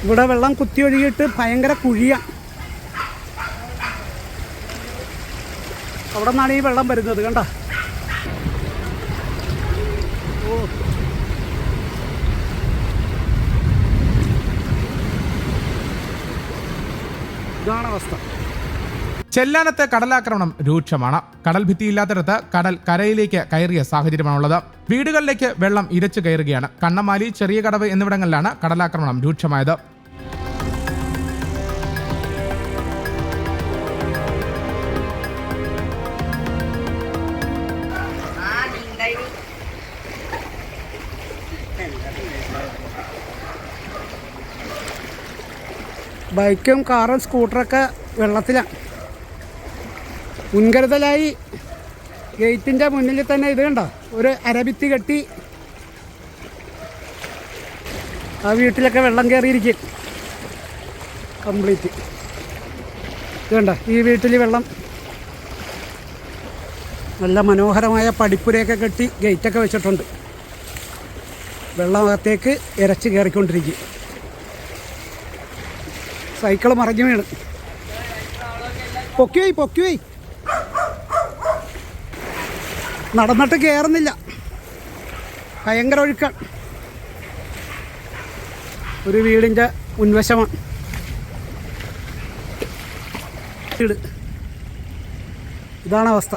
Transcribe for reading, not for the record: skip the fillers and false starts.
ഇവിടെ വെള്ളം കുത്തി ഒഴുകിയിട്ട് ഭയങ്കര കുഴിയാണ്. അവിടെ നിന്നാണ് ഈ വെള്ളം വരുന്നത്. കണ്ട, ഓ, ഇതാണ് അവസ്ഥ. ചെല്ലാനത്ത് കടലാക്രമണം രൂക്ഷമാണ്. കടൽ ഭിത്തിയില്ലാത്തിടത്ത് കടൽ കരയിലേക്ക് കയറിയ സാഹചര്യമാണുള്ളത്. വീടുകളിലേക്ക് വെള്ളം ഇരച്ചു കയറുകയാണ്. കണ്ണമാലി, ചെറിയ കടവ് എന്നിവിടങ്ങളിലാണ് കടലാക്രമണം രൂക്ഷമായത്. ബൈക്കും കാറും സ്കൂട്ടറൊക്കെ വെള്ളത്തിലാണ്. മുൻകരുതലായി ഗേറ്റിൻ്റെ മുന്നിൽ തന്നെ ഇത് കണ്ടോ, ഒരു അരഭിത്തി കെട്ടി ആ വീട്ടിലൊക്കെ വെള്ളം കയറിയിരിക്കും കംപ്ലീറ്റ്. ഇത് കണ്ടോ, ഈ വീട്ടിൽ വെള്ളം നല്ല മനോഹരമായ പടിപ്പുരയൊക്കെ കെട്ടി ഗേറ്റൊക്കെ വെച്ചിട്ടുണ്ട്. വെള്ളം അകത്തേക്ക് ഇരച്ച് കയറിക്കൊണ്ടിരിക്കും. സൈക്കിൾ മറിഞ്ഞു വീണ് പൊക്കി നടന്നിട്ട് കയറുന്നില്ല. ഭയങ്കര ഒഴുക്കാണ്. ഒരു വീടിൻ്റെ മുൻവശമാണ്. ഇതാണ് അവസ്ഥ.